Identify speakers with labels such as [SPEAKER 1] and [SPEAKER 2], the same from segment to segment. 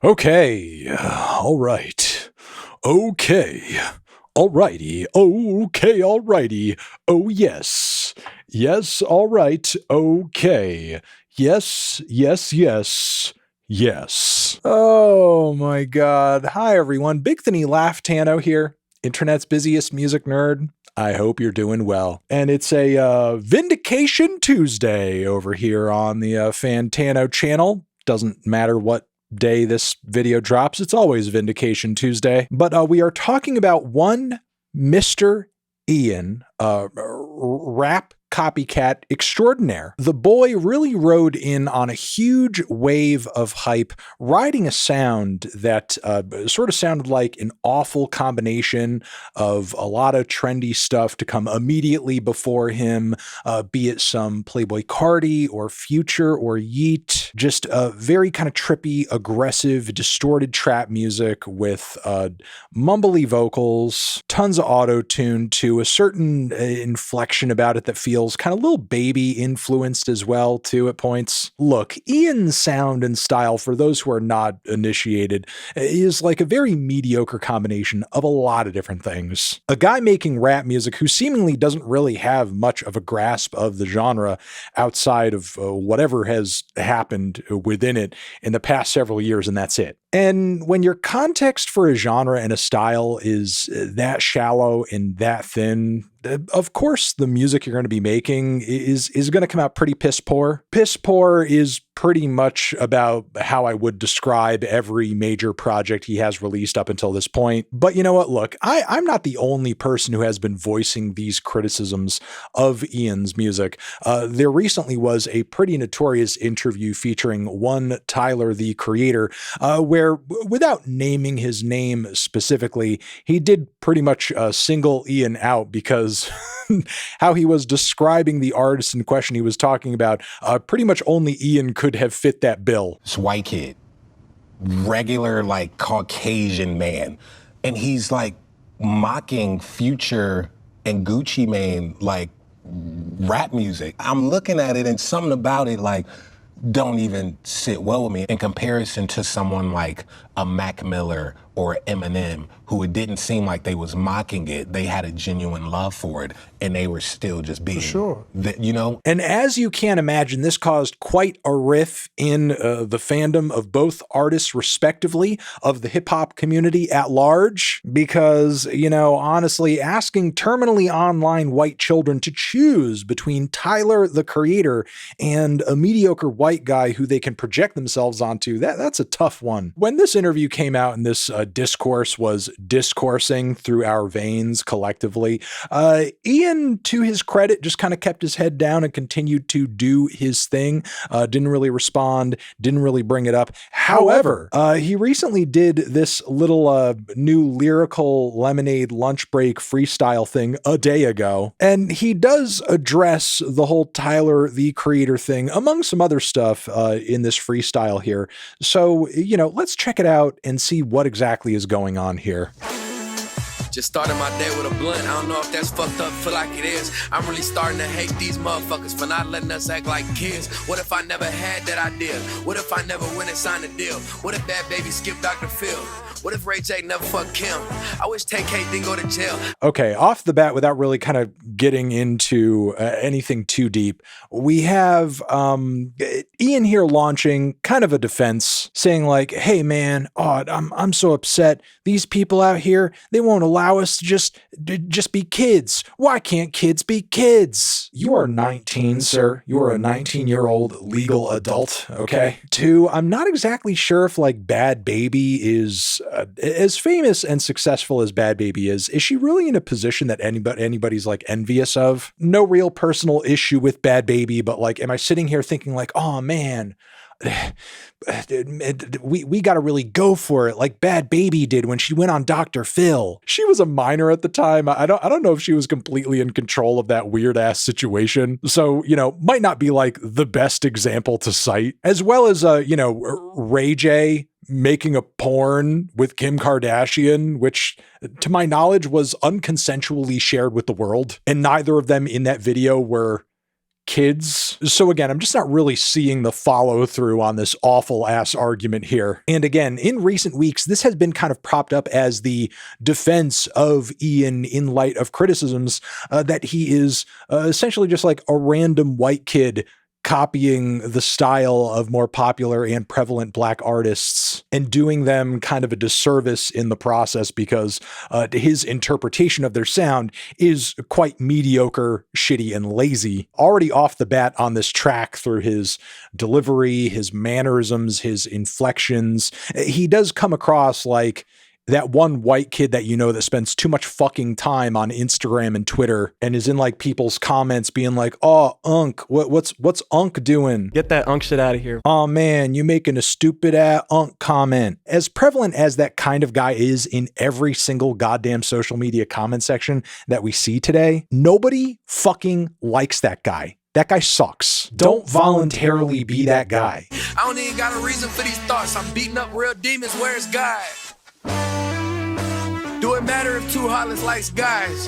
[SPEAKER 1] Okay, all right. Okay, alrighty. Okay, alrighty. Oh, yes. Yes, all right. Okay. Yes, yes, yes. Yes. Oh my god. Hi, everyone. Big Thinny Tano here, internet's busiest music nerd. I hope you're doing well. And it's a Vindication Tuesday over here on the Fantano channel. Doesn't matter what day this video drops, it's always Vindication Tuesday. But we are talking about one Mr. Ian, rap copycat extraordinaire. The boy really rode in on a huge wave of hype, riding a sound that sort of sounded like an awful combination of a lot of trendy stuff to come immediately before him, be it some Playboy Cardi or Future or Yeet, just very kind of trippy, aggressive, distorted trap music with mumbly vocals, tons of auto-tune to a certain inflection about it that feels kind of little baby influenced as well too at points. Look, Ian's sound and style, for those who are not initiated, is like a very mediocre combination of a lot of different things. A guy making rap music who seemingly doesn't really have much of a grasp of the genre outside of whatever has happened within it in the past several years, and that's it. And when your context for a genre and a style is that shallow and that thin, of course the music you're going to be making is going to come out pretty piss poor. Piss poor is pretty much about how I would describe every major project he has released up until this point. But you know what? Look, I'm not the only person who has been voicing these criticisms of Ian's music. There recently was a pretty notorious interview featuring one Tyler, the Creator, where, without naming his name specifically, he did pretty much single Ian out because how he was describing the artist in question he was talking about, pretty much only Ian could have fit that bill.
[SPEAKER 2] This white kid, regular like Caucasian man, and he's like mocking Future and Gucci Mane like rap music. I'm looking at it and something about it like don't even sit well with me in comparison to someone like a Mac Miller or Eminem, who it didn't seem like they was mocking it. They had a genuine love for it, and they were still just being, you know?
[SPEAKER 1] And as you can imagine, this caused quite a riff in the fandom of both artists, respectively, of the hip-hop community at large, because, you know, honestly, asking terminally online white children to choose between Tyler, the Creator, and a mediocre white guy who they can project themselves onto, that's a tough one. When this interview came out and this discourse was discoursing through our veins collectively, Ian, to his credit, just kind of kept his head down and continued to do his thing. Didn't really respond, didn't really bring it up. However, he recently did this little new lyrical lemonade lunch break freestyle thing a day ago, and he does address the whole Tyler, the Creator thing, among some other stuff in this freestyle here. So, you know, let's check it out and see what exactly is going on here.
[SPEAKER 3] Just started my day with a blunt. I don't know if that's fucked up, feel like it is. I'm really starting to hate these motherfuckers for not letting us act like kids. What if I never had that idea? What if I never went and signed a deal? What if Bad Baby skipped Dr. Phil? What if Ray J never fucked Kim? I wish TK didn't go to jail.
[SPEAKER 1] Okay, off the bat, without really kind of getting into anything too deep, we have Ian here launching kind of a defense, saying like, "Hey man, I'm so upset. These people out here, they won't allow us to just be kids. Why can't kids be kids? You are 19, sir. You are a 19-year-old legal adult, okay?" Two, I'm not exactly sure if like Bad Baby is as famous and successful as Bad Baby is she really in a position that anybody's like envious of? No real personal issue with Bad Baby, but like, am I sitting here thinking like, oh man, we got to really go for it like Bad Baby did when she went on Dr. Phil. She was a minor at the time. I don't know if she was completely in control of that weird ass situation. So, you know, might not be like the best example to cite, as well as, you know, Ray J making a porn with Kim Kardashian, which to my knowledge was unconsensually shared with the world. And neither of them in that video were kids. So again, I'm just not really seeing the follow through on this awful ass argument here. And again, in recent weeks, this has been kind of propped up as the defense of Ian in light of criticisms that he is essentially just like a random white kid copying the style of more popular and prevalent black artists and doing them kind of a disservice in the process because his interpretation of their sound is quite mediocre, shitty, and lazy. Already off the bat on this track through his delivery, his mannerisms, his inflections, he does come across like that one white kid that you know that spends too much fucking time on Instagram and Twitter and is in like people's comments being like, "Oh, Unk, what's Unk doing?
[SPEAKER 4] Get that Unk shit out of here.
[SPEAKER 1] Oh man, you making a stupid ass Unk comment." As prevalent as that kind of guy is in every single goddamn social media comment section that we see today, nobody fucking likes that guy. That guy sucks. Don't voluntarily be that guy.
[SPEAKER 3] I don't even got a reason for these thoughts. I'm beating up real demons. Where's God? Do it matter if two hollers likes guys?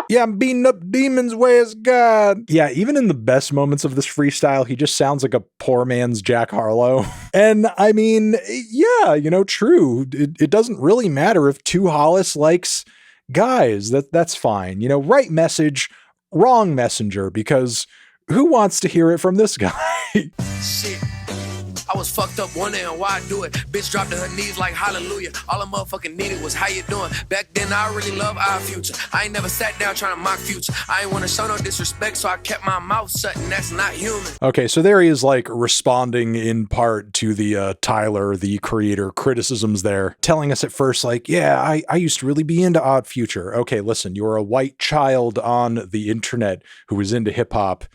[SPEAKER 1] Yeah, I'm beating up demons, where's God? Yeah, even in the best moments of this freestyle, he just sounds like a poor man's Jack Harlow. And I mean, yeah, you know, true. It doesn't really matter if two Hollis likes guys. That's fine. You know, right message, wrong messenger, because who wants to hear it from this guy?
[SPEAKER 3] Shit. I was fucked up wondering why I do it. Bitch dropped to her knees like hallelujah. All I motherfucking needed was how you doing. Back then I really loved our future. I ain't never sat down trying to mock future. I ain't want to show no disrespect, so I kept my mouth shut, and that's not human.
[SPEAKER 1] Okay, so there he is like responding in part to the Tyler, the creator, criticisms there, telling us at first like, yeah, I used to really be into Odd Future. Okay, listen, you're a white child on the internet who was into hip hop.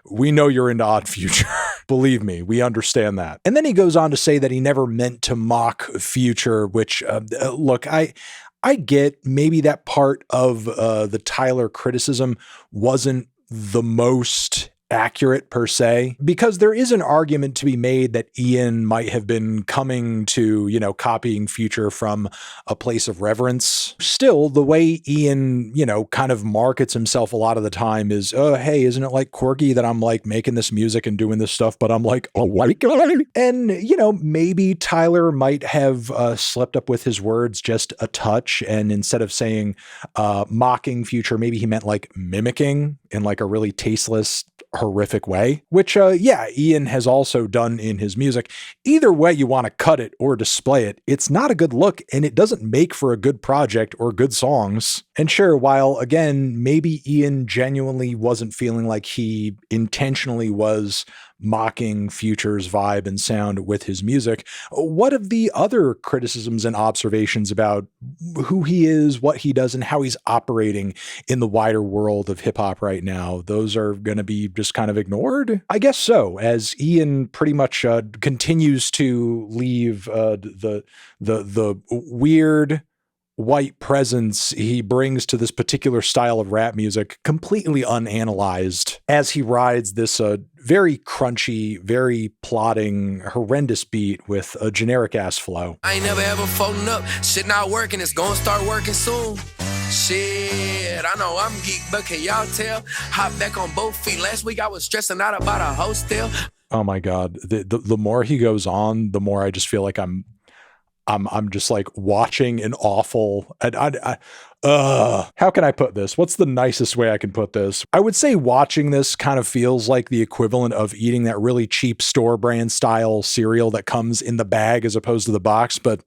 [SPEAKER 1] We know you're into Odd Future. Believe me, we understand that. And then he goes on to say that he never meant to mock Future, which, look, I get maybe that part of the Tyler criticism wasn't the most accurate per se, because there is an argument to be made that Ian might have been coming to, you know, copying Future from a place of reverence. Still, the way Ian, you know, kind of markets himself a lot of the time is, oh, hey, isn't it like quirky that I'm like making this music and doing this stuff, but I'm like a white guy? And, you know, maybe Tyler might have slipped up with his words just a touch. And instead of saying mocking Future, maybe he meant like mimicking in like a really tasteless, horrific way, which, yeah, Ian has also done in his music. Either way you want to cut it or display it, it's not a good look and it doesn't make for a good project or good songs. And sure, while again, maybe Ian genuinely wasn't feeling like he intentionally was mocking Future's vibe and sound with his music, what of the other criticisms and observations about who he is, what he does, and how he's operating in the wider world of hip hop right now? Those are going to be just kind of ignored? I guess so, as Ian pretty much continues to leave the weird white presence he brings to this particular style of rap music completely unanalyzed as he rides this very crunchy, very plodding, horrendous beat with a generic ass flow.
[SPEAKER 3] I ain't never ever folding up. Shit not working, it's gonna start working soon. Shit, I know I'm geek, but can y'all tell? Hop back on both feet. Last week I was stressing out about a hostel.
[SPEAKER 1] Oh my God. The more he goes on, the more I just feel like I'm just like watching an awful, how can I put this? What's the nicest way I can put this? I would say watching this kind of feels like the equivalent of eating that really cheap store brand style cereal that comes in the bag as opposed to the box. But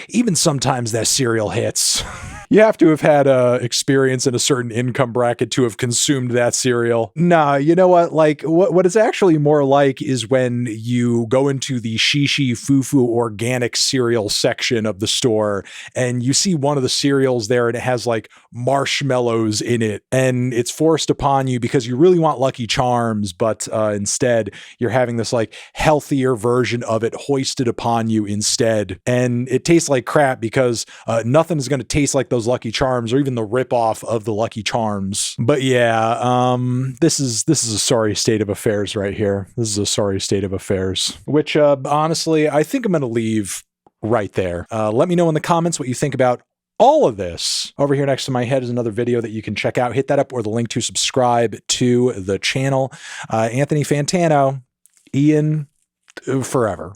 [SPEAKER 1] even sometimes that cereal hits. You have to have had experience in a certain income bracket to have consumed that cereal. Nah, you know what? Like what it's actually more like is when you go into the Shishi Fufu organic cereal section of the store and you see one of the cereals there and it has like marshmallows in it and it's forced upon you because you really want Lucky Charms, but instead you're having this like healthier version of it hoisted upon you instead. And it tastes like crap because nothing is going to taste like those Lucky Charms or even the ripoff of the Lucky Charms. But yeah, this is a sorry state of affairs right here. This is a sorry state of affairs, which honestly, I think I'm going to leave right there. Let me know in the comments what you think about all of this over here next to my head is another video that you can check out. Hit that up or the link to subscribe to the channel. Anthony Fantano, Ian, forever.